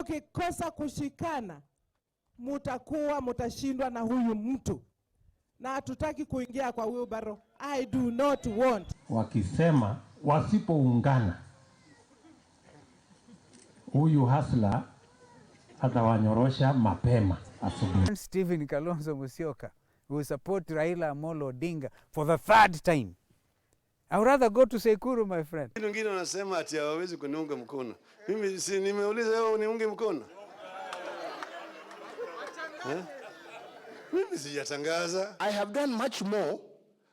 Ukikosa kushikana, mutashindwa na huyu mtu. Na hatutaki kuingia kwa wheelbarrow. I do not want. Wakisema wasipoungana, huyu hasla atawanyorosha mapema asubuhi. Stephen Kalonzo Musyoka will support Raila Amolo Odinga for the third time. I would rather go to Sekuru, my friend. Wengine wanasema ati hawawezi kuniunga mkono. Mimi si nimeuliza wewe uniunge mkono? Mimi sijatangaza. I have done much more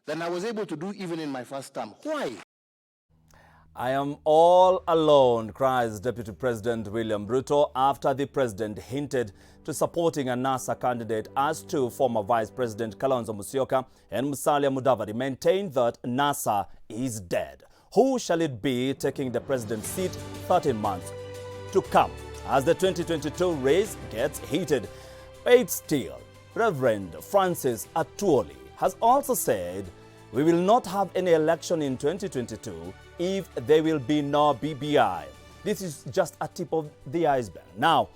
than I was able to do even in my first term. Why? I am all alone, cries Deputy President William Ruto after the president hinted to supporting a NASA candidate as two former Vice President Kalonzo Musyoka and Musalia Mudavadi maintained that NASA is dead. Who shall it be taking the president's seat 13 months to come as the 2022 race gets heated? Wait still, Reverend Francis Atwoli has also said we will not have any election in 2022 if there will be no BBI. This is just a tip of the iceberg now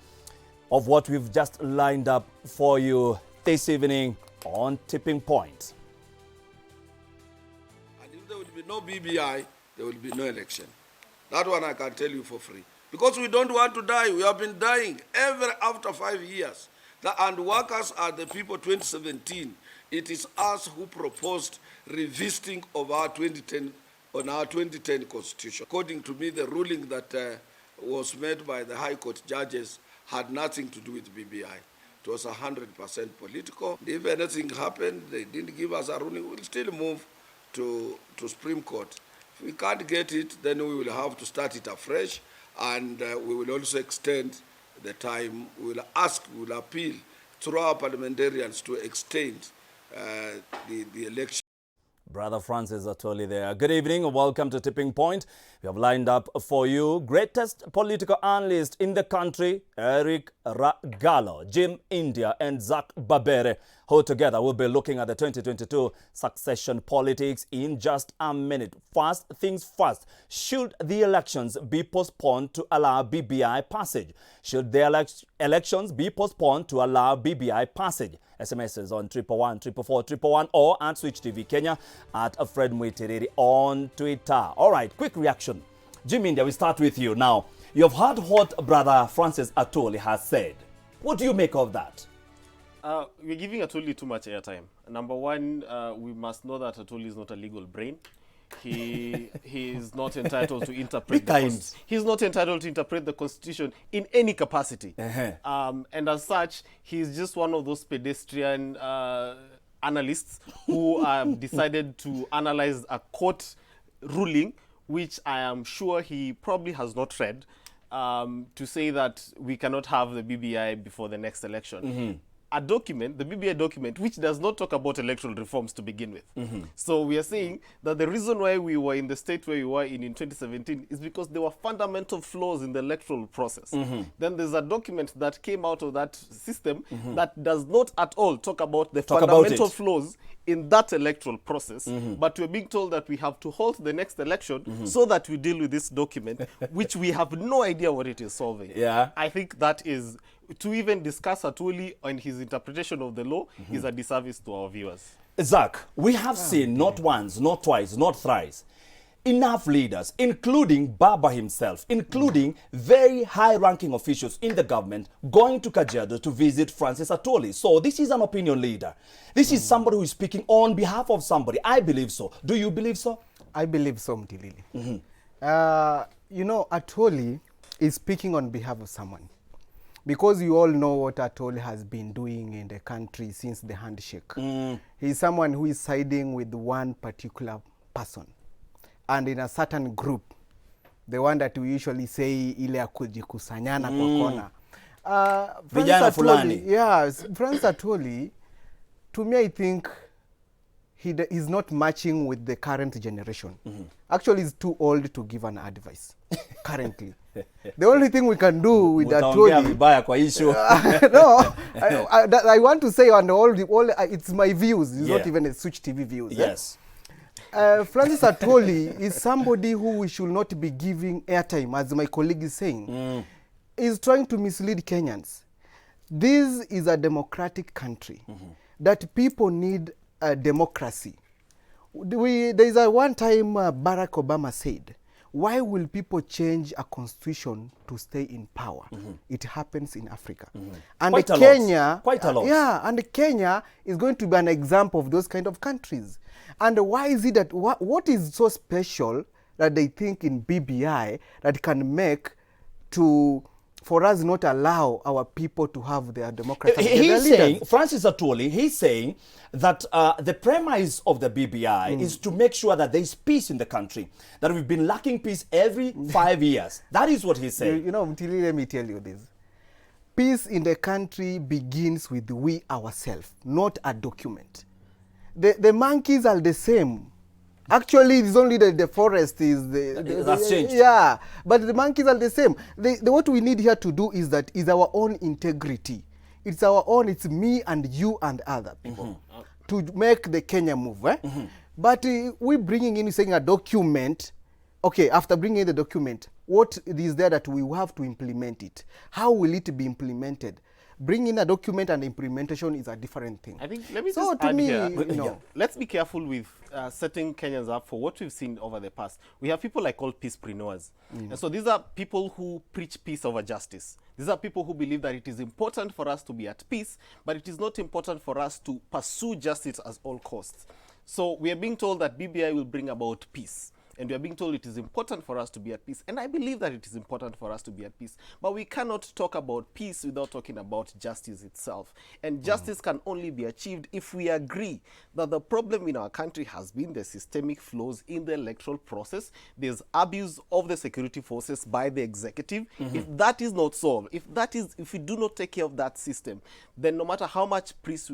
of what we've just lined up for you this evening on Tipping Point. And if there will be no BBI, there will be no election. That one I can tell you for free. Because we don't want to die. We have been dying after 5 years. And workers are the people 2017. It is us who proposed revisiting of our 2010 constitution. According to me, the ruling that was made by the High Court judges had nothing to do with BBI. It was 100% political. If anything happened, they didn't give us a ruling, we'll still move to Supreme Court. If we can't get it, then we will have to start it afresh, and we will also extend the time. We will appeal through our parliamentarians to extend the election. Brother Francis Atwoli there. Good evening and welcome to Tipping Point. We have lined up for you greatest political analyst in the country, Eric Ragalo, Jim India and Zach Babere, who together will be looking at the 2022 succession politics in just a minute. First things first, should the elections be postponed to allow BBI passage? Should the elections be postponed to allow BBI passage? SMSs on 111 444 111 or at Switch TV Kenya at Fred Mwitiriri on Twitter. All right, quick reaction. Jim India, we start with you. Now, you've heard what Brother Francis Atwoli has said. What do you make of that? We're giving Atwoli too much airtime. Number one, we must know that Atwoli is not a legal brain. He is not entitled to interpret he's not entitled to interpret the Constitution in any capacity. And as such, he's just one of those pedestrian analysts who decided to analyze a court ruling, which I am sure he probably has not read, to say that we cannot have the BBI before the next election. A document, the BBI document, which does not talk about electoral reforms to begin with. So we are saying that the reason why we were in the state where we were in 2017 is because there were fundamental flaws in the electoral process. Then there's a document that came out of that system that does not at all talk about the fundamental flaws in that electoral process, but we're being told that we have to halt the next election so that we deal with this document, which we have no idea what it is solving. I think that is, to even discuss Atwoli and his interpretation of the law is a disservice to our viewers. Zach, we have seen not once, not twice, not thrice, enough leaders, including Baba himself, including very high-ranking officials in the government, going to Kajiado to visit Francis Atwoli. So this is an opinion leader. This is somebody who is speaking on behalf of somebody. I believe so. Do you believe so? I believe so, Mtilili. You know, Atwoli is speaking on behalf of someone. Because you all know what Atwoli has been doing in the country since the handshake. He's someone who is siding with one particular person. And in a certain group, the one that we usually say ile ya kujikusanyana kwa kona. Vijana fulani. Yes, Francis Atwoli, to me I think he is not matching with the current generation. Actually, he's too old to give an advice currently. The only thing we can do with Atwoli... No, I want to say on all it's my views. It's not even a Switch TV views. Yes. Francis Atwoli is somebody who we should not be giving airtime, as my colleague is saying. is trying to mislead Kenyans. This is a democratic country that people need a democracy. There is a one time Barack Obama said, why will people change a constitution to stay in power? It happens in Africa. And Quite a Kenya, lot. Quite a lot. Yeah, and Kenya is going to be an example of those kind of countries. And why is it that, what is so special that they think in BBI that can make for us not allow our people to have their democracy? He's saying, Francis Atwoli, he's saying that the premise of the BBI is to make sure that there is peace in the country, that we've been lacking peace every 5 years. That is what he's saying. You know, Mtili, let me tell you this. Peace in the country begins with we ourselves, not a document. The monkeys are the same. Actually, it's only the forest is that's changed. Yeah, but the monkeys are the same. What we need here to do is our own integrity. It's our own. It's me and you and other people to make the Kenya move. But we're bringing in saying a document. Okay, after bringing in the document, what is there that we have to implement it? How will it be implemented? Bringing a document and implementation is a different thing. I think, let me So just to add me, here, you know, let's be careful with setting Kenyans up for what we've seen over the past. We have people like called peacepreneurs. And so these are people who preach peace over justice. These are people who believe that it is important for us to be at peace, but it is not important for us to pursue justice at all costs. So we are being told that BBI will bring about peace. And we are being told it is important for us to be at peace. And I believe that it is important for us to be at peace. But we cannot talk about peace without talking about justice itself. And justice can only be achieved if we agree that the problem in our country has been the systemic flaws in the electoral process. There's abuse of the security forces by the executive. If that is not solved, if we do not take care of that system, then no matter how much peace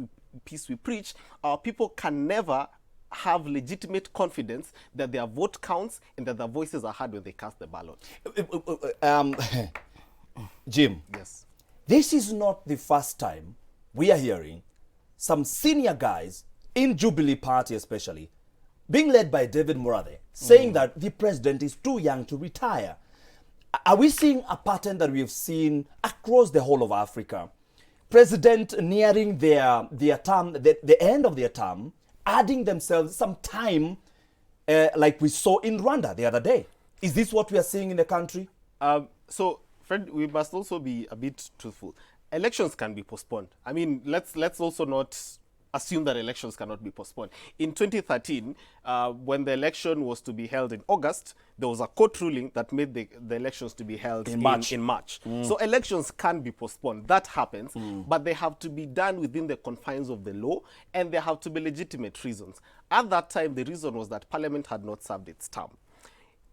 we preach, our people can never have legitimate confidence that their vote counts and that their voices are heard when they cast the ballot. Jim, Yes. this is not the first time we are hearing some senior guys in Jubilee Party especially, being led by David Murathe, saying that the president is too young to retire. Are we seeing a pattern that we've seen across the whole of Africa? President nearing their term, the end of their term, adding themselves some time like we saw in Rwanda the other day. Is this what we are seeing in the country? So, Fred, we must also be a bit truthful. Elections can be postponed. I mean, let's also not assume that elections cannot be postponed. In 2013, when the election was to be held in August, there was a court ruling that made the elections to be held in March. So elections can be postponed. That happens, but they have to be done within the confines of the law, and there have to be legitimate reasons. At that time, the reason was that Parliament had not served its term.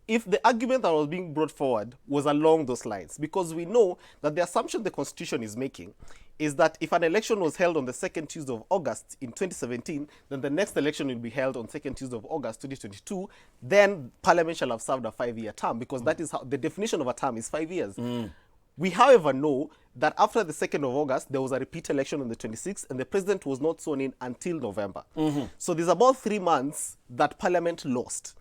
If the argument that was being brought forward was along those lines, because we know that the assumption the Constitution is making is that if an election was held on the second Tuesday of August in 2017, then the next election will be held on second Tuesday of August 2022, then Parliament shall have served a 5-year term, because that is how the definition of a term is 5 years. We, however, know that after the 2nd of August, there was a repeat election on the 26th, and the president was not sworn in until November. So there's about 3 months that Parliament lost.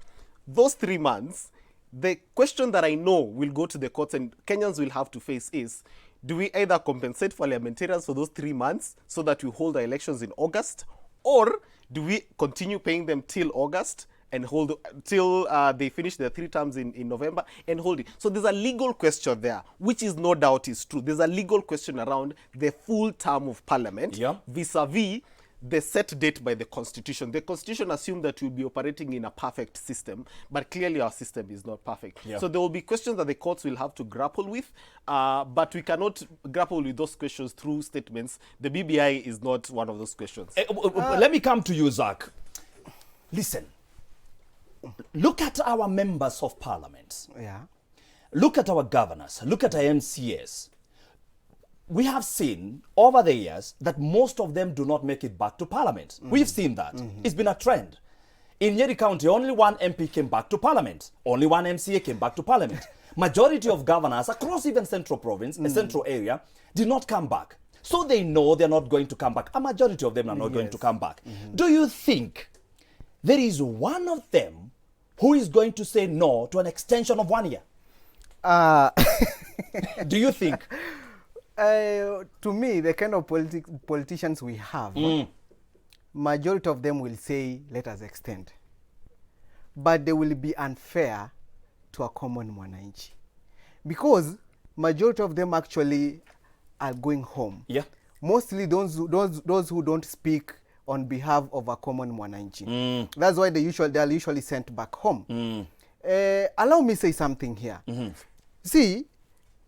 Those 3 months, the question that I know will go to the courts and Kenyans will have to face is, do we either compensate parliamentarians for those 3 months so that we hold our elections in August, or do we continue paying them till August and hold till they finish their 3 terms in November and hold it? So there's a legal question there, which is no doubt is true. There's a legal question around the full term of Parliament vis-a-vis the set date by the Constitution. The Constitution assumed that we'll be operating in a perfect system, but clearly our system is not perfect. So there will be questions that the courts will have to grapple with, but we cannot grapple with those questions through statements. The BBI is not one of those questions. Let me come to you, Zach. Listen, look at our members of parliament. Look at our governors. Look at our MCAs. We have seen over the years that most of them do not make it back to Parliament. We've seen that. It's been a trend. In Nyeri County, only one MP came back to Parliament. Only one MCA came back to Parliament. Majority of governors across even Central Province, the Central area, did not come back. So they know they're not going to come back. A majority of them are not going to come back. Do you think there is one of them who is going to say no to an extension of 1 year? Do you think? To me, the kind of politicians we have, majority of them will say, let us extend. But they will be unfair to a common mwananchi. Because majority of them actually are going home. Yeah. Mostly those who don't speak on behalf of a common mwananchi. That's why they are usually sent back home. Allow me say something here. See,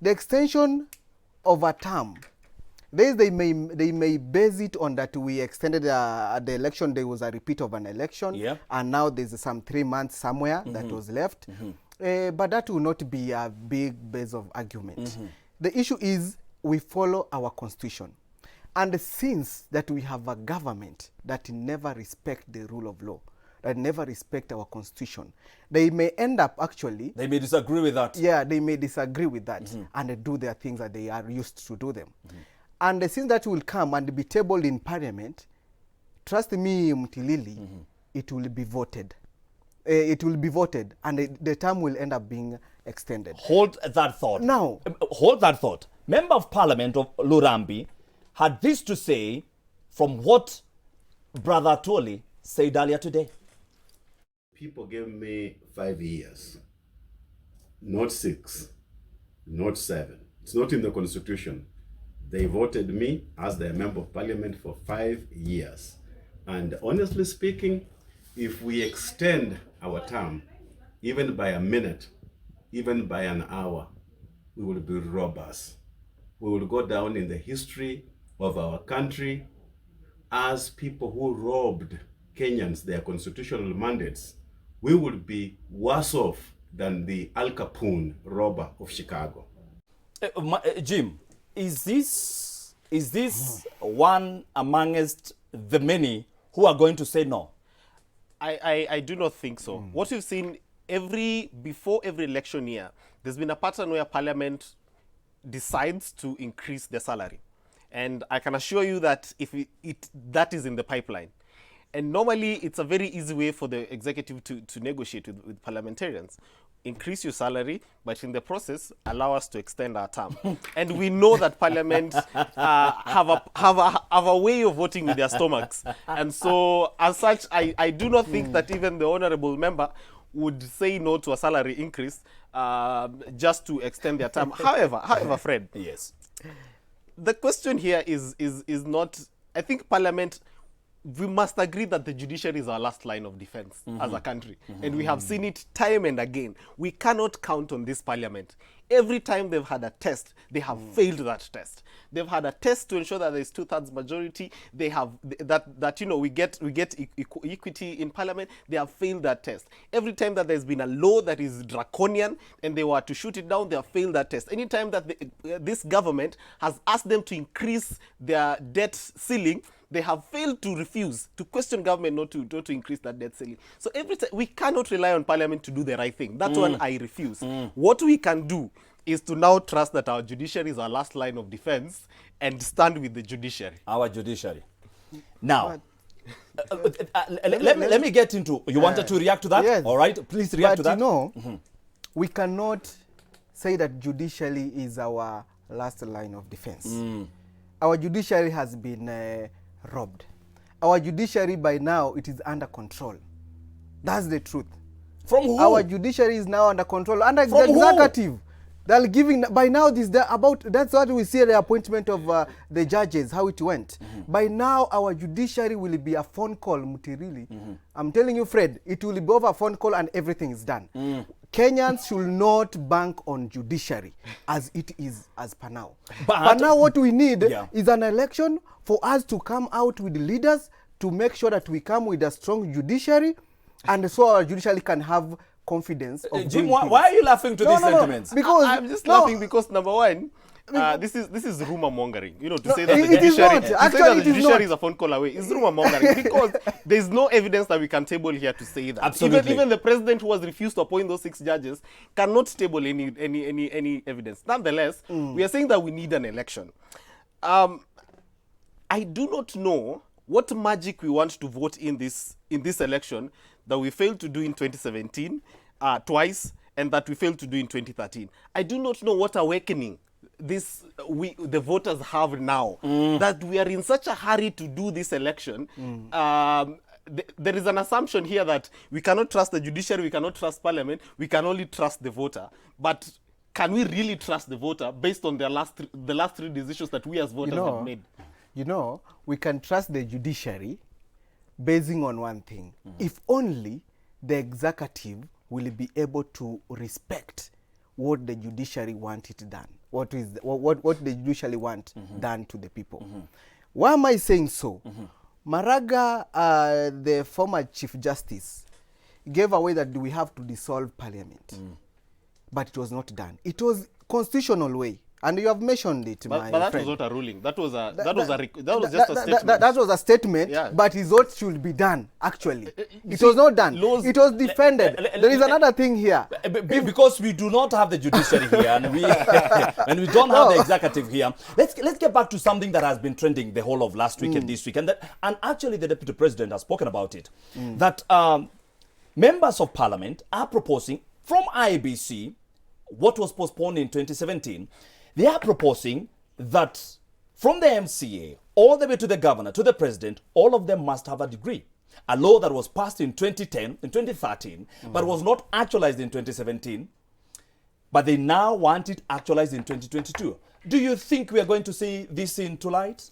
the extension of a term, they may base it on that we extended the election. There was a repeat of an election, and now there's some 3 months somewhere that was left. But that will not be a big base of argument. The issue is we follow our constitution. And since that we have a government that never respect the rule of law, that never respect our constitution, they may end up actually... They may disagree with that. Yeah, they may disagree with that and they do their things that they are used to do them. And since that will come and be tabled in parliament, trust me, Mtilili, it will be voted. It will be voted and the term will end up being extended. Hold that thought. Now, hold that thought. Member of Parliament of Lurambi had this to say from what Brother Toli said earlier today. People gave me 5 years, not 6, not 7. It's not in the constitution. They voted me as their member of parliament for 5 years. And honestly speaking, if we extend our term, even by a minute, even by an hour, we will be robbers. We will go down in the history of our country as people who robbed Kenyans their constitutional mandates. We will be worse off than the Al Capone robber of Chicago. Jim, is this one amongst the many who are going to say no? I do not think so. What we've seen before every election year, there's been a pattern where Parliament decides to increase their salary. And I can assure you that that is in the pipeline. And normally, it's a very easy way for the executive to negotiate with parliamentarians. Increase your salary, but in the process, allow us to extend our term. And we know that Parliament have a way of voting with their stomachs. And so, as such, I do not think that even the honorable member would say no to a salary increase just to extend their term. However, Fred, yes, the question here is not. I think Parliament. We must agree that the judiciary is our last line of defense as a country. And we have seen it time and again. We cannot count on this parliament. Every time they've had a test, they have failed that test. They've had a test to ensure that there's 2/3 majority. They have we get equity in parliament. They have failed that test. Every time that there's been a law that is draconian and they were to shoot it down, they have failed that test. Anytime that this government has asked them to increase their debt ceiling, they have failed to refuse, to question government not to increase that debt ceiling. So every time, we cannot rely on parliament to do the right thing. That one I refuse. What we can do is to now trust that our judiciary is our last line of defense and stand with the judiciary. Our judiciary. Now, let me get into, you wanted to react to that? Yes. All right, please react to that. But you know, we cannot say that judiciary is our last line of defense. Our judiciary has been robbed. Our judiciary by now, it is under control. That's the truth. From who? Our judiciary is now under control, under the executive. They're giving, by now, that's what we see the appointment of the judges, how it went. By now, our judiciary will be a phone call, Mutirili. I'm telling you, Fred, it will be over a phone call and everything is done. Kenyans should not bank on judiciary as it is as per now. But now what we need is an election for us to come out with leaders to make sure that we come with a strong judiciary and so our judiciary can have confidence of Jim, why are you laughing to these sentiments? Because I'm just laughing because number one, this is rumor mongering. You know, to say that the judiciary is a phone call away is rumor mongering because there's no evidence that we can table here to say that. Absolutely. Even the president who has refused to appoint those 6 judges cannot table any evidence. Nonetheless, we are saying that we need an election. I do not know what magic we want to vote in this election that we failed to do in 2017 twice, and that we failed to do in 2013. I do not know what awakening the voters have now, that we are in such a hurry to do this election. There is an assumption here that we cannot trust the judiciary, we cannot trust parliament, we can only trust the voter. But can we really trust the voter based on the last three decisions that we as voters have made? You know, we can trust the judiciary basing on one thing. If only the executive will be able to respect what the judiciary want it done. What the judiciary want done to the people. Why am I saying so? Maraga, the former Chief Justice, gave away that we have to dissolve parliament. But it was not done. It was constitutional way. And you have mentioned it, my friend. But that was not a ruling. That was just a statement. That was a statement, yeah. But it's what should be done, actually. It was not done. It was defended. There is another thing here. Because we do not have the judiciary here, and we and we don't have the executive here. Let's get back to something that has been trending the whole of last week and this week, and actually the Deputy President has spoken about it. That members of Parliament are proposing from IBC what was postponed in 2017. They are proposing that from the MCA all the way to the governor, to the president, all of them must have a degree. A law that was passed in 2013, but was not actualized in 2017. But they now want it actualized in 2022. Do you think we are going to see this into light?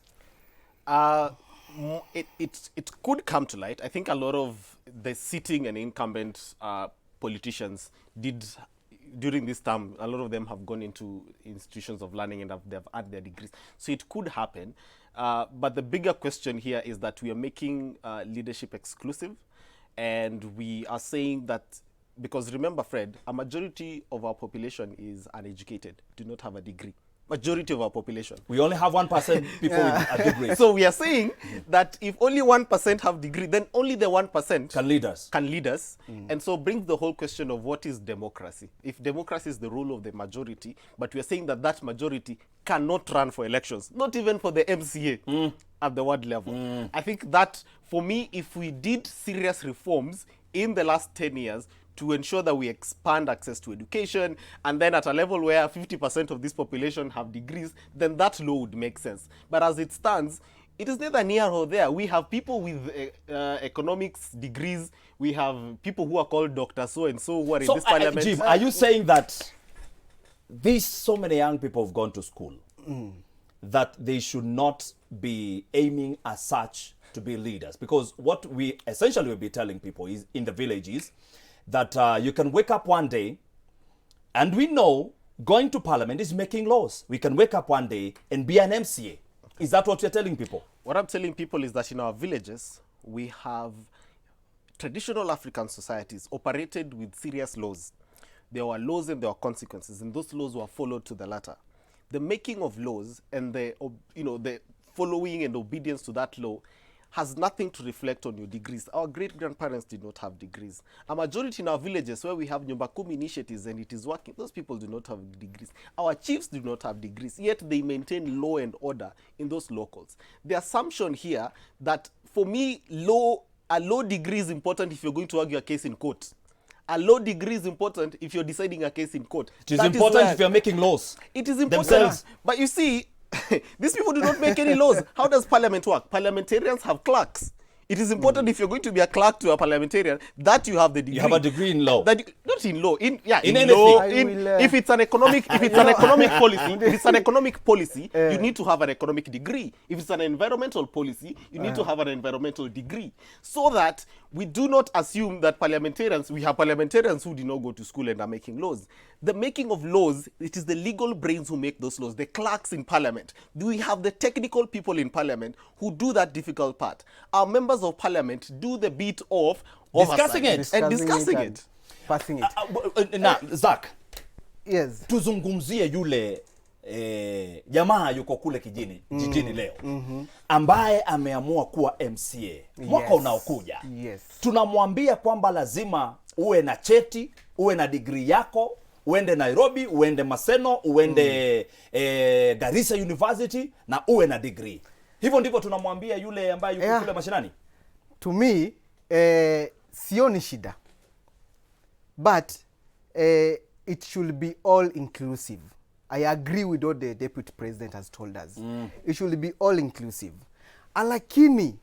It could come to light. I think a lot of the sitting and incumbent politicians did, during this term, a lot of them have gone into institutions of learning and they've had their degrees. So it could happen. But the bigger question here is that we are making leadership exclusive. And we are saying that, because remember, Fred, a majority of our population is uneducated, do not have a degree. Majority of our population. We only have 1% people with a degree. So we are saying that if only 1% have degree, then only the 1% can lead us. And so brings the whole question of what is democracy. If democracy is the rule of the majority, but we are saying that that majority cannot run for elections, not even for the MCA at the ward level. I think that, for me, if we did serious reforms in the last 10 years, to ensure that we expand access to education, and then at a level where 50% of this population have degrees, then that law would make sense. But as it stands, it is neither near or there. We have people with economics degrees. We have people who are called Dr. So-and-so who are in this parliament. Jim, are you saying that so many young people have gone to school, that they should not be aiming as such to be leaders? Because what we essentially will be telling people is in the villages, that you can wake up one day, and we know going to parliament is making laws. We can wake up one day and be an MCA. Is that what you're telling people? What I'm telling people is that in our villages, we have traditional African societies operated with serious laws. There were laws and there were consequences, and those laws were followed to the letter. The making of laws and the following and obedience to that law has nothing to reflect on your degrees. Our great-grandparents did not have degrees. A majority in our villages where we have Nyumba Kumi initiatives and it is working, those people do not have degrees. Our chiefs do not have degrees, yet they maintain law and order in those locals. The assumption here that, for me, a law degree is important if you're going to argue a case in court. A law degree is important if you're deciding a case in court. It is important if you're making laws. It is important. Themselves. But you see, these people do not make any laws. How does parliament work? Parliamentarians have clerks. It is important if you're going to be a clerk to a parliamentarian that you have the degree. You have a degree in law. Not in law. In anything. Law. If it's an economic, policy, you need to have an economic degree. If it's an environmental policy, you need to have an environmental degree, so that we do not assume that we have parliamentarians who did not go to school and are making laws. The making of laws, it is the legal brains who make those laws, the clerks in parliament. We have the technical people in parliament who do that difficult part. Our members of parliament do the bit of discussing it. Passing it. Now, Zach, yes. Tuzungumzie yule jamaa yuko kule jijini leo ambaye ameamua kuwa MCA mwaka unaokuja. Tunamwambia kwamba lazima uwe na cheti, uwe na degree yako, uende Nairobi, uende Maseno, uende Garissa University na uwe na degree. Hivyo ndivyo tunamwambia yule ambaye yuko kule mashinani. To me, sioni shida. But it should be all inclusive. I agree with what the deputy president has told us. It should be all inclusive. Alakini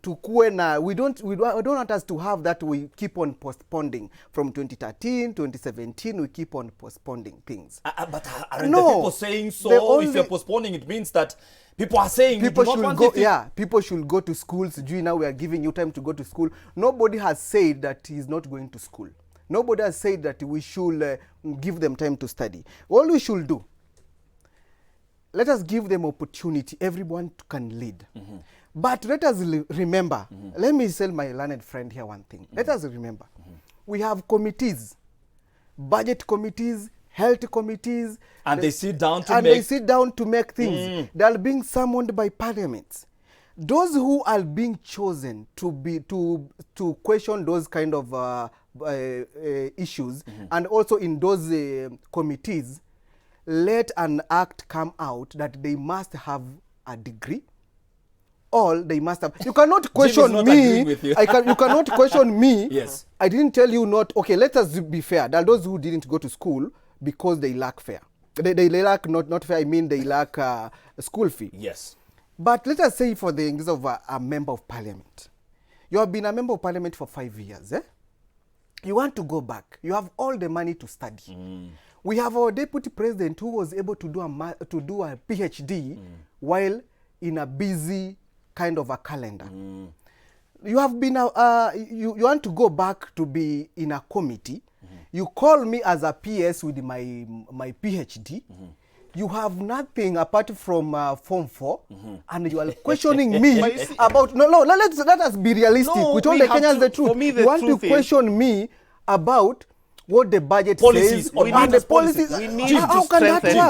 tukue na we don't want us to have that we keep on postponing from 2013, 2017 we keep on postponing things. But aren't the people saying so? If you're postponing, it means that people are saying people you do not should want go. it to... Yeah, people should go to schools. Now we are giving you time to go to school. Nobody has said that he's not going to school. Nobody has said that we should give them time to study. All we should do, let us give them opportunity. Everyone can lead. But let us remember, let me tell my learned friend here one thing. Let us remember, we have committees, budget committees, health committees. And they sit down to make things. They are being summoned by parliaments. Those who are being chosen to question those kind of issues, and also in those committees, let an act come out that they must have a degree. All they must have. You cannot question me. You cannot question me. Yes. I didn't tell you not. Okay, let us be fair. There are those who didn't go to school because they lack fair. They lack not fair. I mean they lack school fee. Yes. But let us say for the case of a member of parliament, you have been a member of parliament for 5 years. You want to go back. You have all the money to study. We have our deputy president who was able to do a PhD while in a busy kind of a calendar. You have been you want to go back to be in a committee. You call me as a PS with my PhD. You have nothing apart from Form 4, and you are questioning me about let us be realistic. We told the Kenyans the truth. You want to question me about what the budget policies says and the policies.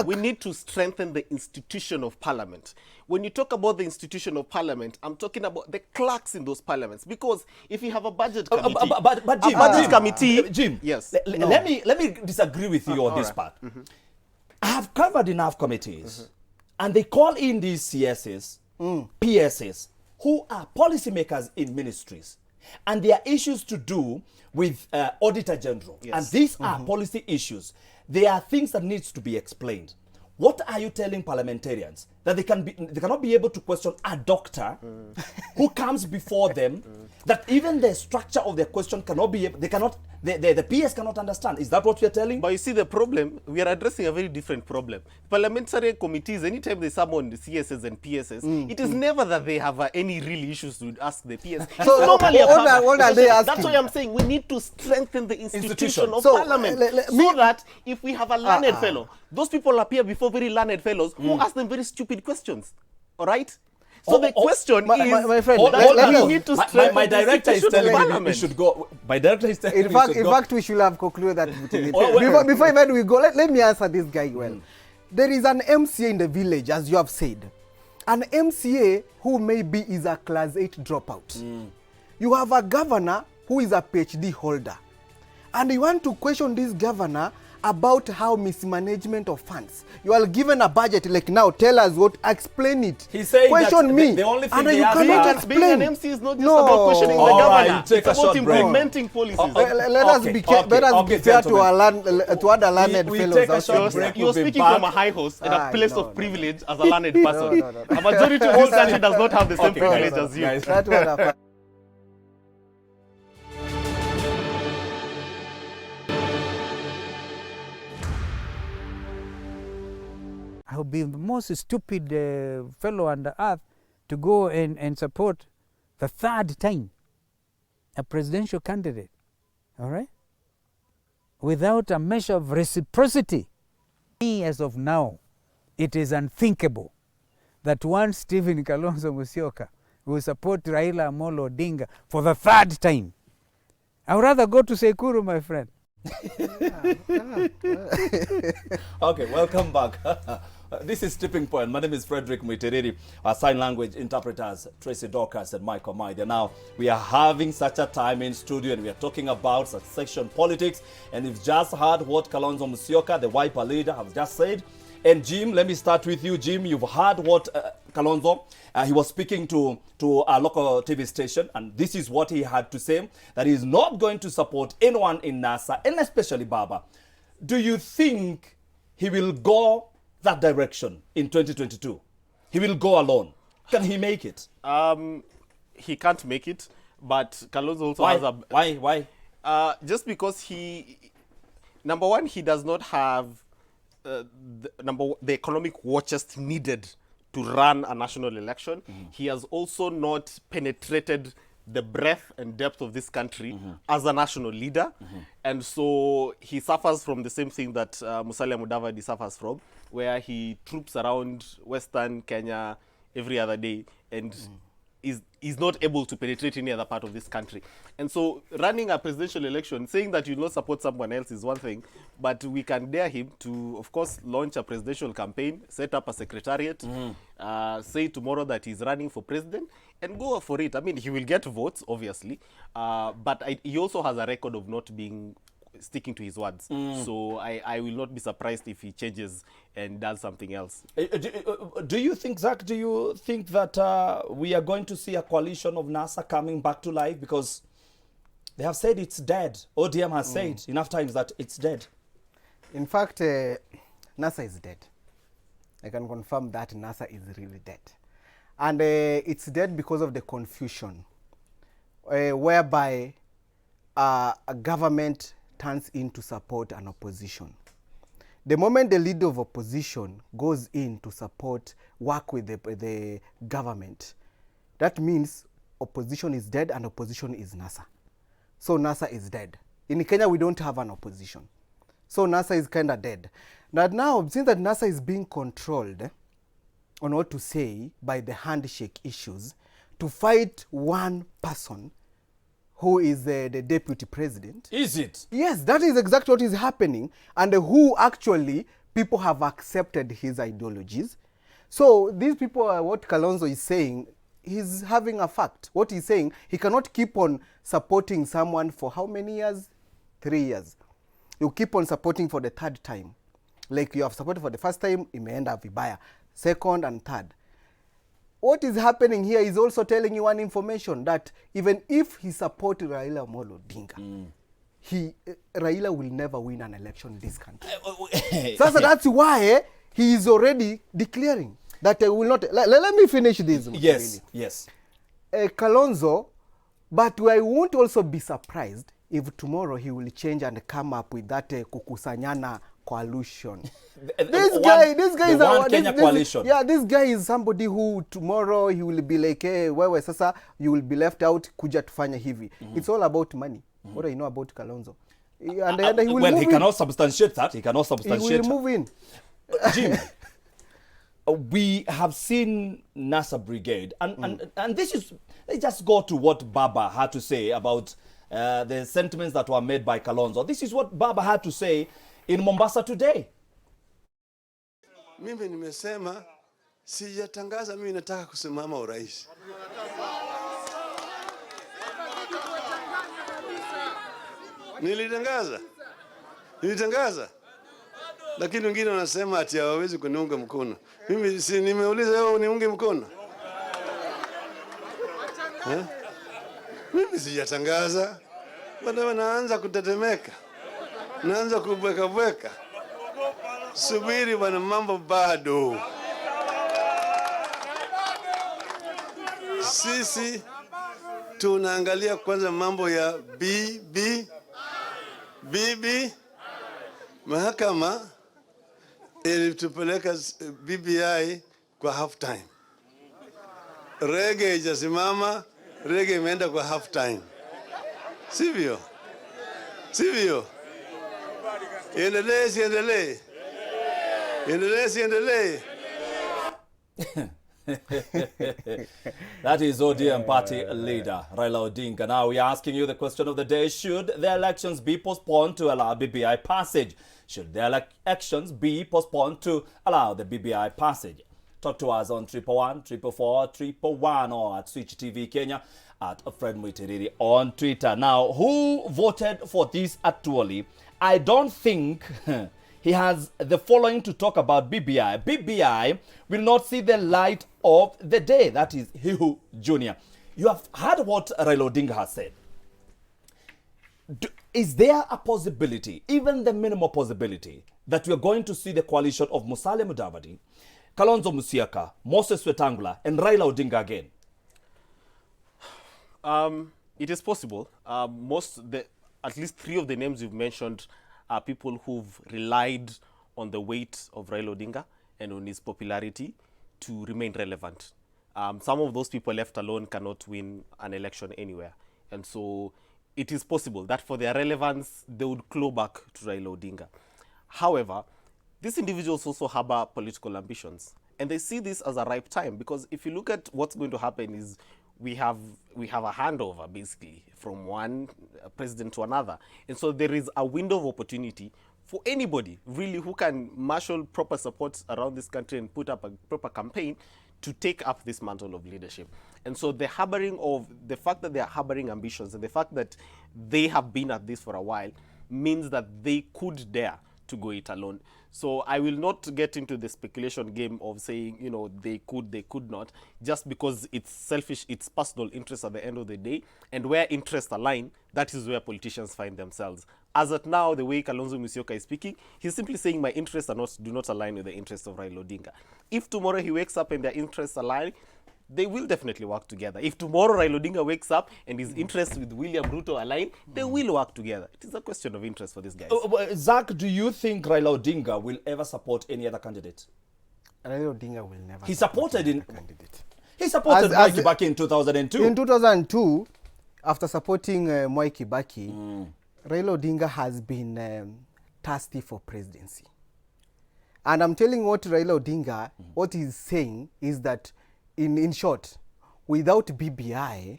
We need to strengthen the institution of parliament. When you talk about the institution of parliament, I'm talking about the clerks in those parliaments. Because if you have a budget committee, Jim, yes. Let me disagree with you on this part. I have covered enough committees, and they call in these CSs, PSs, who are policymakers in ministries, and there are issues to do with Auditor General, and these are policy issues. There are things that needs to be explained. What are you telling parliamentarians? That they cannot be able to question a doctor who comes before them, that even the structure of their question cannot be able, the PS cannot understand. Is that what you're telling? But you see the problem, we are addressing a very different problem. Parliamentary committees, anytime they summon the CSs and PSs, it is never that they have any real issues to ask the PS. So normally, what are they asking? That's why I'm saying we need to strengthen the institution of parliament. So that if we have a learned fellow, those people appear before very learned fellows who ask them very stupid questions. All right? So the question is, my friend, we need to strengthen my director is telling me we should go. My director is telling me we should go. In fact, we should have concluded that meeting. Before even we go, let me answer this guy well. There is an MCA in the village, as you have said. An MCA who maybe is a class 8 dropout. You have a governor who is a PhD holder. And you want to question this governor about how mismanagement of funds. You are given a budget, like now, tell us what, explain it. He's saying question that me. The only thing and they you ask cannot is explain. Being an MC is not just about questioning the governor. Take it's a about short break. implementing policies. Let us be fair to other learned fellows. You're speaking from a high horse in a place of privilege as a learned person. A majority of this country does not have the same privilege as you. I would be the most stupid fellow on the earth to go and support the third time a presidential candidate, all right? Without a measure of reciprocity. As of now, it is unthinkable that one Stephen Kalonzo Musyoka will support Raila Amolo Odinga for the third time. I would rather go to Sekuru, my friend. Okay, welcome back. This is Tipping Point. My name is Frederick Muitereri. Our sign language interpreters, Tracy Dorcas and Michael Maida. Now, we are having such a time in studio and we are talking about succession politics. And we've just heard what Kalonzo Musyoka, the Wiper leader, has just said. And Jim, let me start with you. Jim, you've heard what Kalonzo, he was speaking to a local TV station, and this is what he had to say, that he is not going to support anyone in NASA, and especially Baba. do you think he will go that direction in 2022? He will go alone. Can he make it? He can't make it, but Kalonzo also Why? has a... Why? Just because number one, he does not have the economic war chest needed to run a national election. He has also not penetrated the breadth and depth of this country as a national leader. And so he suffers from the same thing that Musalia Mudavadi suffers from, where he troops around Western Kenya every other day and is not able to penetrate any other part of this country. And so running a presidential election, saying that you will not support someone else is one thing, but we can dare him to, of course, launch a presidential campaign, set up a secretariat, say tomorrow that he's running for president, and go for it. I mean, he will get votes, obviously, but he also has a record of not sticking to his words. So I will not be surprised if he changes and does something else. Do you think, Zach, do you think that we are going to see a coalition of NASA coming back to life? Because they have said it's dead. ODM has said enough times that it's dead. In fact, NASA is dead. I can confirm that NASA is really dead. And it's dead because of the confusion, whereby a government turns in to support an opposition. The moment the leader of opposition goes in to work with the government, that means opposition is dead and opposition is NASA. So NASA is dead. In Kenya, we don't have an opposition. So NASA is kind of dead. Now, since that NASA is being controlled on what to say by the handshake issues to fight one person who is the deputy president. Is it? Yes, that is exactly what is happening, and who actually people have accepted his ideologies. So these people, what Kalonzo is saying, he's having a fact. What he's saying, he cannot keep on supporting someone for how many years? 3 years. You keep on supporting for the third time. Like you have supported for the first time, imeenda vibaya. Second and third. What is happening here is also telling you one information that even if he supported Raila Amolo Odinga, Raila will never win an election in this country. So that's why he is already declaring that he will not. Let me finish this. Yes, yes. Kalonzo, but I won't also be surprised if tomorrow he will change and come up with that kukusanyana coalition. This guy is one Kenya coalition. Yeah, this guy is somebody who tomorrow he will be like, hey, wewe sasa you will be left out, kuja tufanya hivi. It's all about money. What do you know about Kalonzo? And he will well, move he cannot substantiate that. He cannot substantiate. He will move in. Jim, we have seen NASA Brigade, and this is, let's just go to what Baba had to say about the sentiments that were made by Kalonzo. This is what Baba had to say in Mombasa today. Mimi nimesema sijatangaza mimi nataka kusimama urais. Nilitangaza. Lakini wengine wanasema ati hawawezi kuniunga mkono. Mimi si nimeuliza wewe uniunge mkono? Mimi sijatangaza. Bado wanaanza kutetemeka. Naanza kubweka. Subiri bwana, mambo bado. Sisi tunaangalia kwanza mambo ya bibi. Mahakama ilitupeleka BBI kwa half time. Rege ijasimama, rege imeenda kwa half time. Sivyo? Endelee. That is ODM party leader Raila Odinga. Now we are asking you the question of the day: should the elections be postponed to allow BBI passage? Should the elections be postponed to allow the BBI passage? Talk to us on 111 444 111 or at Switch TV Kenya, at Fred Muitiriri on Twitter. Now, who voted for this actually? I don't think he has the following to talk about BBI. BBI will not see the light of the day. That is Hihu Jr. You have heard what Raila Odinga has said. Is there a possibility, even the minimal possibility, that we are going to see the coalition of Musalia Mudavadi, Kalonzo Musyoka, Moses Wetangula, and Raila Odinga again? It is possible. At least 3 of the names you've mentioned are people who've relied on the weight of Raila Odinga and on his popularity to remain relevant. Some of those people left alone cannot win an election anywhere. And so it is possible that for their relevance, they would claw back to Raila Odinga. However, these individuals also harbor political ambitions. And they see this as a ripe time, because if you look at what's going to happen is we have a handover, basically, from one president to another. And so there is a window of opportunity for anybody, really, who can marshal proper support around this country and put up a proper campaign to take up this mantle of leadership. And so the fact that they are harboring ambitions and the fact that they have been at this for a while means that they could dare to go it alone. So I will not get into the speculation game of saying, you know, they could not, just because it's selfish, it's personal interest at the end of the day. And where interests align, that is where politicians find themselves. As at now, the way Kalonzo Musyoka is speaking, he's simply saying my interests do not align with the interests of Raila Odinga. If tomorrow he wakes up and their interests align, they will definitely work together. If tomorrow Raila Odinga wakes up and his interests with William Ruto align, they will work together. It is a question of interest for these guys. Zach, do you think Raila Odinga will ever support any other candidate? Raila Odinga will never. He supported any candidate. He supported Mwai Kibaki in 2002. In 2002, after supporting Mwai Kibaki, Raila Odinga has been thirsty for presidency. And I'm telling what Raila Odinga, what he's saying is that, in short, without BBI,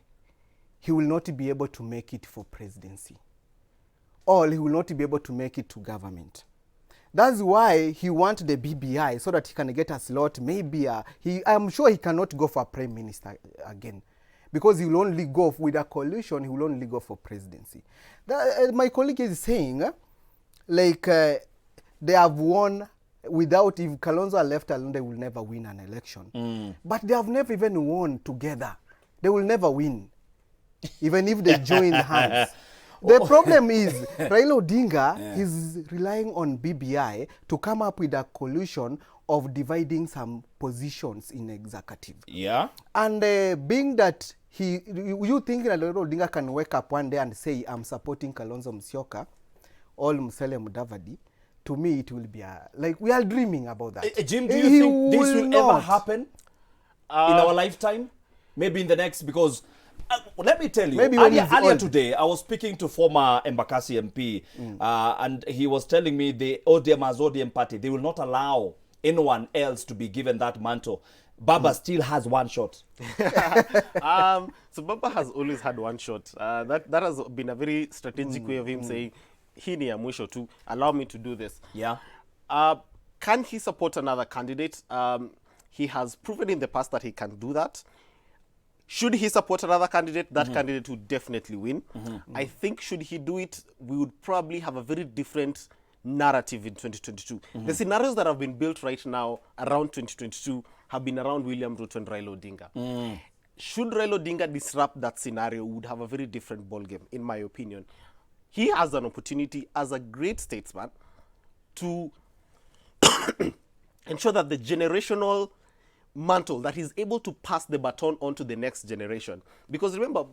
he will not be able to make it for presidency. Or he will not be able to make it to government. That's why he wants the BBI, so that he can get a slot. Maybe I'm sure he cannot go for prime minister again, because he will only go with a coalition. He will only go for presidency. My colleague is saying, they have won. Without, if Kalonzo are left alone, they will never win an election. But they have never even won together. They will never win, even if they join hands. The problem is Raila Odinga is relying on BBI to come up with a coalition of dividing some positions in executive. Yeah. And being that you think that Raila Odinga can wake up one day and say, I'm supporting Kalonzo Musyoka or Musalia Mudavadi, to me, it will be we are dreaming about that. Jim, do you think this will ever happen in our lifetime? Maybe in the next, because let me tell you, earlier today, I was speaking to former Embakasi MP, and he was telling me the ODM as ODM party, they will not allow anyone else to be given that mantle. Baba still has one shot. So Baba has always had one shot. That has been a very strategic way of him saying, hini ya mwisho to allow me to do this. Yeah. Can he support another candidate? He has proven in the past that he can do that. Should he support another candidate, that candidate would definitely win. I think should he do it, we would probably have a very different narrative in 2022. The scenarios that have been built right now around 2022 have been around William Ruto and Raila Odinga. Should Raila Odinga disrupt that scenario, we would have a very different ballgame, in my opinion. He has an opportunity as a great statesman to ensure that the generational mantle, that he's able to pass the baton on to the next generation. Because remember,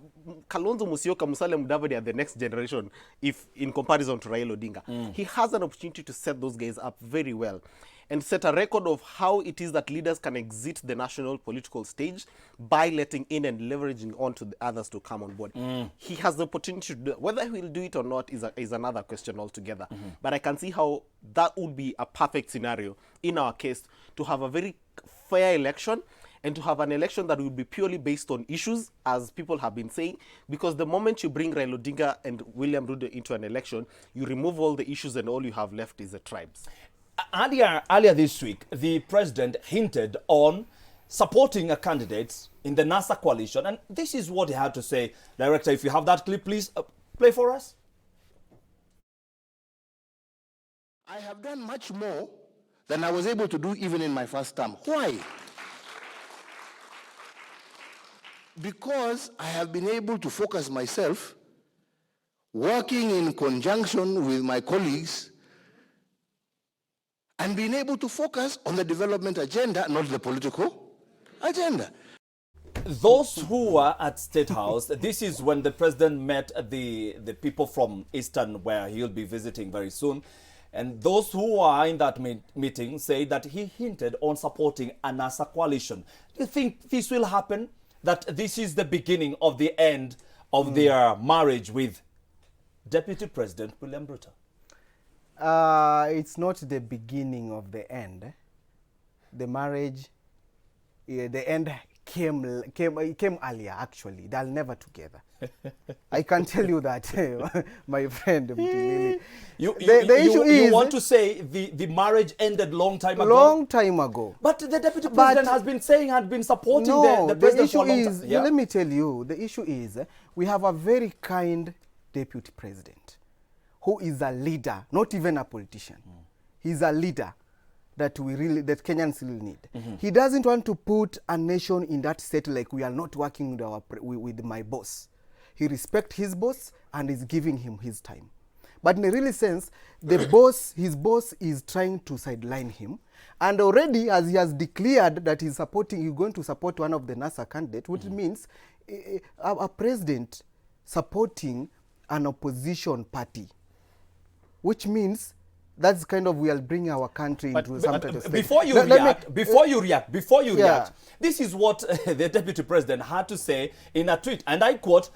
Kalonzo Musyoka, Musalia Mudavadi are the next generation if in comparison to Raila Odinga. He has an opportunity to set those guys up very well and set a record of how it is that leaders can exit the national political stage by letting in and leveraging on to the others to come on board. He has the opportunity to do it. Whether he'll do it or not is another question altogether. But I can see how that would be a perfect scenario in our case to have a very fair election and to have an election that will be purely based on issues, as people have been saying, because the moment you bring Raila Odinga and William Ruto into an election, you remove all the issues and all you have left is the tribes. Earlier this week, the president hinted on supporting a candidate in the NASA coalition, and this is what he had to say. Director, if you have that clip, please play for us. I have done much more than I was able to do even in my first term. Why? Because I have been able to focus myself working in conjunction with my colleagues, and being able to focus on the development agenda, not the political agenda. Those who were at State House, this is when the president met the people from Eastern, where he'll be visiting very soon. And those who are in that meeting say that he hinted on supporting a NASA coalition. Do you think this will happen? That this is the beginning of the end of their marriage with Deputy President William Ruto? It's not the beginning of the end. The marriage, the end came earlier, actually. They're never together. I can tell you that, my friend. You want to say the marriage ended long time ago? Long time ago. But the deputy president has been saying, had been supporting the president for a long time. Let me tell you, the issue is we have a very kind deputy president who is a leader, not even a politician. He's a leader that Kenyans really need. He doesn't want to put a nation in that state like we are not working with my boss. He respects his boss and is giving him his time. But in a real sense, his boss is trying to sideline him. And already, as he has declared that he's going to support one of the NASA candidates, which means a president supporting an opposition party, which means that's kind of we'll bring our country into some type of state. Before you react, this is what the deputy president had to say in a tweet, and I quote,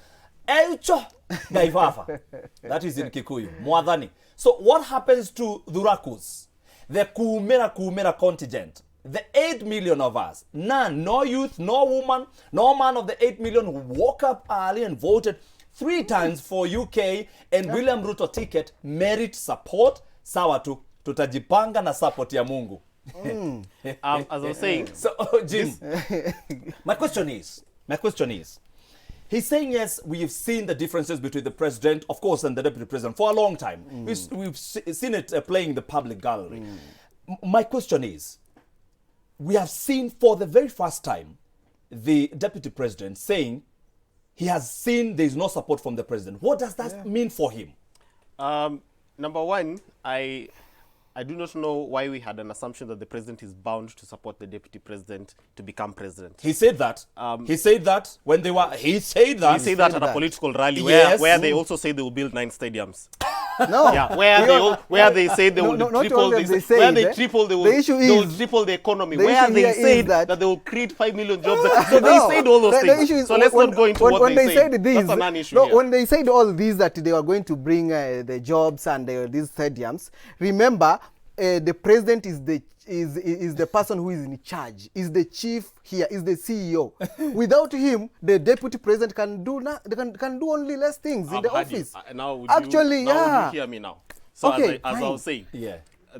"Elcho gaivafa." That is in Kikuyu, Mwadhani. So what happens to Dhurakus, the Kumera contingent, the 8 million of us? None, no youth, no woman, no man of the 8 million who woke up early and voted 3 times for UK and William Ruto ticket merit support. Sawa tu, tutajipanga na support ya Mungu. As I was saying. So, Jim, my question is, he's saying, yes, we've seen the differences between the president, of course, and the deputy president for a long time. We've seen it playing in the public gallery. My question is, we have seen for the very first time the deputy president saying he has seen there is no support from the president. What does that mean for him? Number one, I do not know why we had an assumption that the president is bound to support the deputy president to become president. He said that. He said that when they were. He said that at a political rally where they also say they will build 9 stadiums. No. Yeah, where they say they will triple this. Where they triple, they will triple the economy. Where they say that they will create 5 million jobs. So they said all those things. So let's not go into what they said. That's a non-issue here. When they said all these that they are going to bring the jobs and these stadiums, remember, the president is the person who is in charge, is the chief here, is the CEO. Without him, the deputy president can do only less things in the office. Would you hear me now? So okay, as I was saying,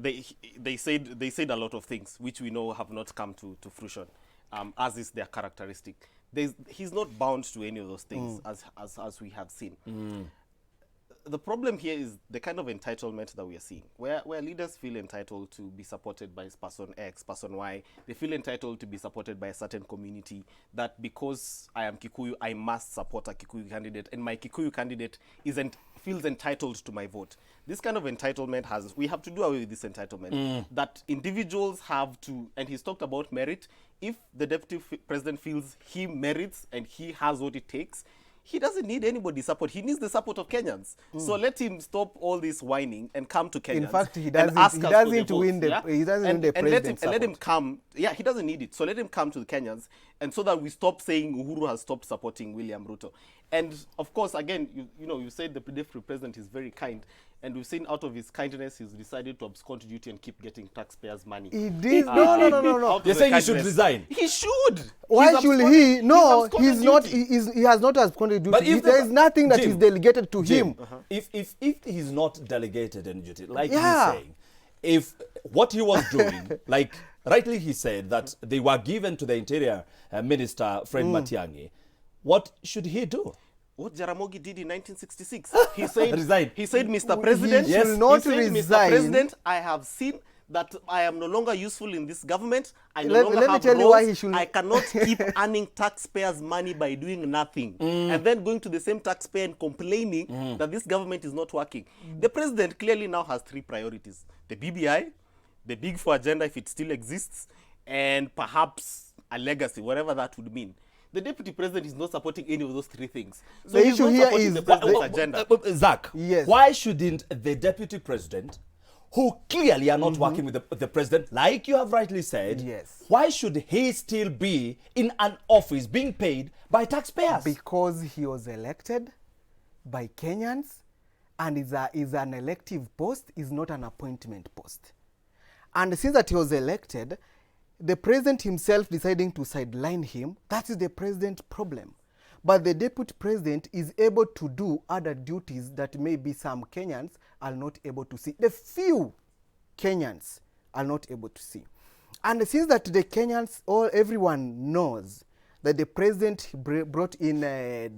they said a lot of things which we know have not come to fruition, as is their characteristic. He's not bound to any of those things as we have seen. The problem here is the kind of entitlement that we are seeing, where leaders feel entitled to be supported by person X, person Y. They feel entitled to be supported by a certain community, that because I am Kikuyu, I must support a Kikuyu candidate, and my Kikuyu candidate feels entitled to my vote. This kind of entitlement we have to do away with this entitlement, that individuals have to, and he's talked about merit. If the deputy president feels he merits and he has what it takes, he doesn't need anybody's support. He needs the support of Kenyans. So let him stop all this whining and come to Kenyans. In fact, he doesn't win the president's support. Let him come. Yeah, he doesn't need it. So let him come to the Kenyans, and so that we stop saying Uhuru has stopped supporting William Ruto. And of course, again, you said the deputy president is very kind, and we've seen out of his kindness, he's decided to abscond duty and keep getting taxpayers' money. He did. No. You're saying he should resign? He should. Why should he? No, he's not. He has not absconded duty. But if there is nothing that is delegated to him. If he's not delegated in duty, like he's saying, if what he was doing, like rightly he said that they were given to the Interior Minister Fred Matiang'i, what should he do? What Jaramogi did in 1966. He said, resign. He said, Mr. President, Mr. President, I have seen that I am no longer useful in this government. I no Let longer me have tell you roles. why he should- I cannot keep earning taxpayers' money by doing nothing. And then going to the same taxpayer and complaining that this government is not working. The president clearly now has 3 priorities. The BBI, the Big Four agenda if it still exists, and perhaps a legacy, whatever that would mean. The deputy president is not supporting any of those 3 things. So The he's issue not here supporting is- the president's agenda. Zach, Yes. why shouldn't the deputy president, who clearly are not working with the president, like you have rightly said, Yes. why should he still be in an office being paid by taxpayers? Because he was elected by Kenyans and is an elective post, is not an appointment post. And since that he was elected, the president himself deciding to sideline him, that is the president's problem. But the deputy president is able to do other duties that maybe some Kenyans are not able to see. The few Kenyans are not able to see. And since that the Kenyans, everyone knows that the president brought in the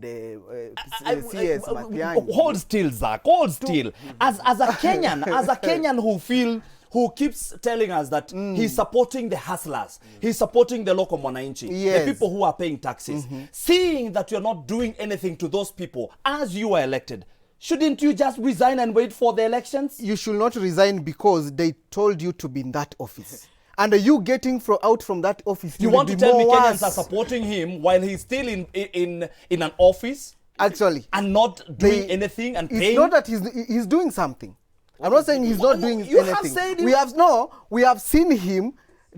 CS Matiang'i. Hold still, Zach. Hold still. As a Kenyan who keeps telling us that he's supporting the hustlers, he's supporting the local mwananchi, Yes. the people who are paying taxes. Seeing that you're not doing anything to those people as you were elected, shouldn't you just resign and wait for the elections? You should not resign because they told you to be in that office. And you getting out from that office, You will want to be tell me more Kenyans worse. are supporting him while he's still in an office Actually, and not doing anything and it's paying? not that he's doing something. I'm not saying he's not doing You have anything. said We have seen him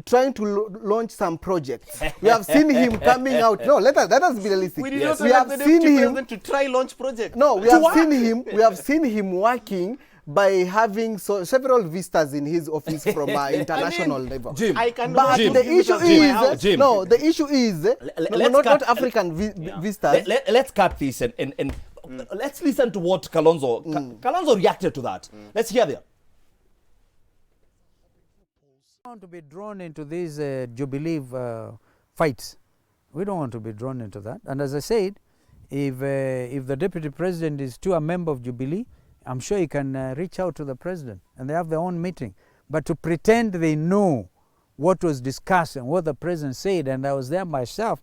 trying to launch some projects. We have seen him coming out. No, let us be realistic. We did not We elect have the seen deputy him. president to try launch project. No, we To have work. seen him. We have seen him working by having several visitors in his office from international level. Jim, I can But Jim, the issue Jim, is Jim. no. The issue is let's not cut- African visitors. Let's cut this and let's listen to what Kalonzo reacted to that. Let's hear that. We don't want to be drawn into these Jubilee fights. We don't want to be drawn into that. And as I said, if the deputy president is still a member of Jubilee, I'm sure he can reach out to the president and they have their own meeting. But to pretend they know what was discussed and what the president said, and I was there myself,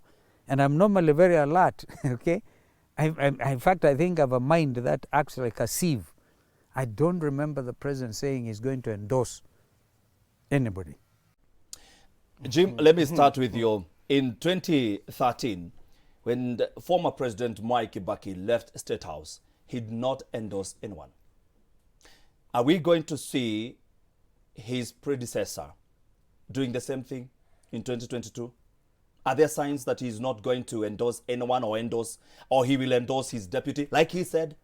and I'm normally very alert, okay? In fact, I think I have a mind that acts like a sieve. I don't remember the president saying he's going to endorse anybody. Jim, let me start with you. In 2013, when the former President Mwai Kibaki left State House, he did not endorse anyone. Are we going to see his predecessor doing the same thing in 2022? Are there signs that he's not going to endorse anyone or he will endorse his deputy, like he said?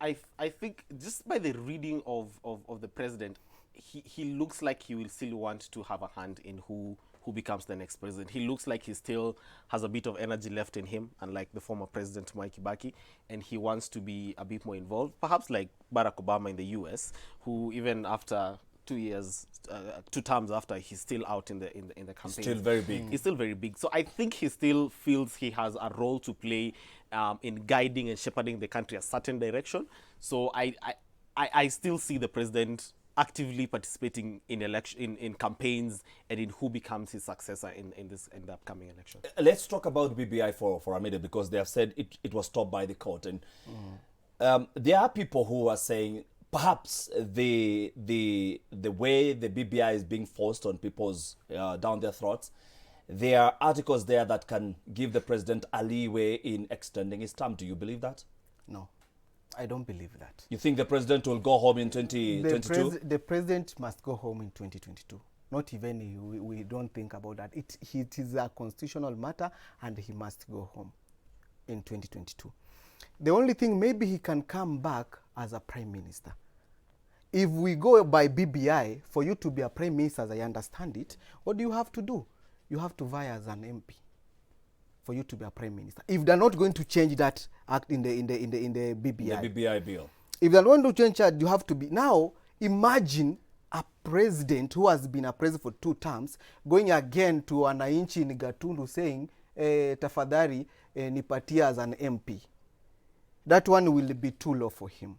I think just by the reading of the president, he looks like he will still want to have a hand in who becomes the next president. He looks like he still has a bit of energy left in him, unlike the former president Mwai Kibaki, and he wants to be a bit more involved, perhaps like Barack Obama in the US, who even after 2 terms after, he's still out in the campaign. Still very big. He's still very big. So I think he still feels he has a role to play in guiding and shepherding the country a certain direction. So I still see the president actively participating in campaigns and in who becomes his successor in the upcoming election. Let's talk about BBI for a minute, because they have said it was stopped by the court, and there are people who are saying perhaps the way the BBI is being forced on people's down their throats, there are articles there that can give the president a leeway in extending his term. Do you believe that? No, I don't believe that. You think the president will go home in 2022? The president must go home in 2022. Not even, we don't think about that. It is a constitutional matter and he must go home in 2022. The only thing, maybe he can come back as a prime minister. If we go by BBI, for you to be a prime minister, as I understand it, what do you have to do? You have to vie as an MP for you to be a prime minister. If they're not going to change that act in the BBI. The BBI bill. If they're not going to change that, you have to be. Now, imagine a president who has been a president for 2 terms going again to wananchi in Gatundu saying, tafadhali nipatia as an MP. That one will be too low for him.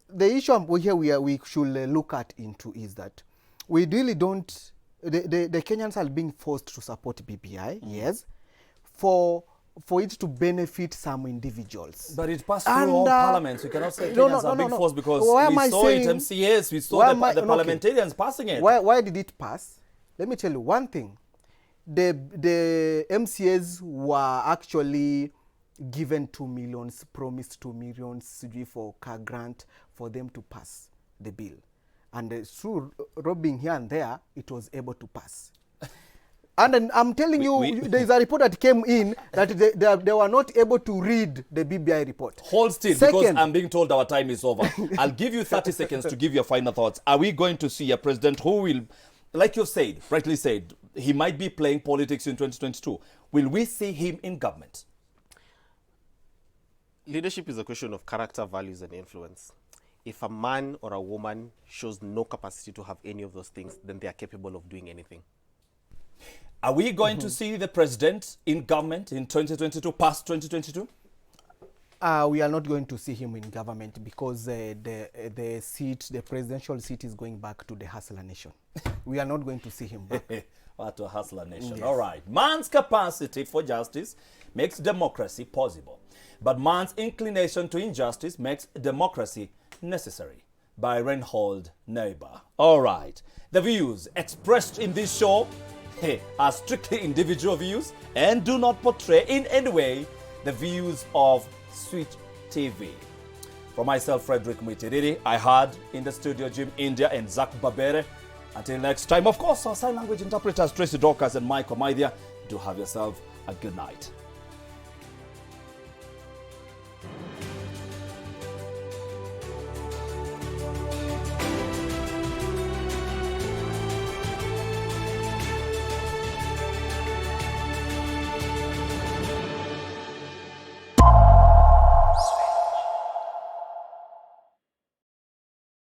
the issue we should look at into is that we really don't, the Kenyans are being forced to support BBI, yes, for it to benefit some individuals. But it passed through all parliaments. We cannot say Kenyans are being forced because we saw it MCAs, we saw the parliamentarians passing it. Why did it pass? Let me tell you one thing. The MCAs were actually given 2 million, promised 2 million for car grant for them to pass the bill. And through robbing here and there, it was able to pass. And then I'm telling you, there is a report that came in that they were not able to read the BBI report. Hold still, because I'm being told our time is over. I'll give you 30 seconds to give your final thoughts. Are we going to see a president who will, like you said, rightly said, he might be playing politics in 2022. Will we see him in government? Leadership is a question of character, values, and influence. If a man or a woman shows no capacity to have any of those things, then they are capable of doing anything. Are we going to see the president in government in 2022, past 2022? We are not going to see him in government because the seat, the presidential seat is going back to the Hustler Nation. We are not going to see him back. What a Hustler Nation. Yes. All right. Man's capacity for justice makes democracy possible. But man's inclination to injustice makes democracy necessary. By Reinhold Niebuhr. All right. The views expressed in this show are strictly individual views and do not portray in any way the views of Sweet TV. For myself, Frederick Mwitiriri, I had in the studio Jim India and Zach Babere. Until next time, of course, our sign language interpreters Tracy Dorcas and Michael Maithia. Do have yourself a good night.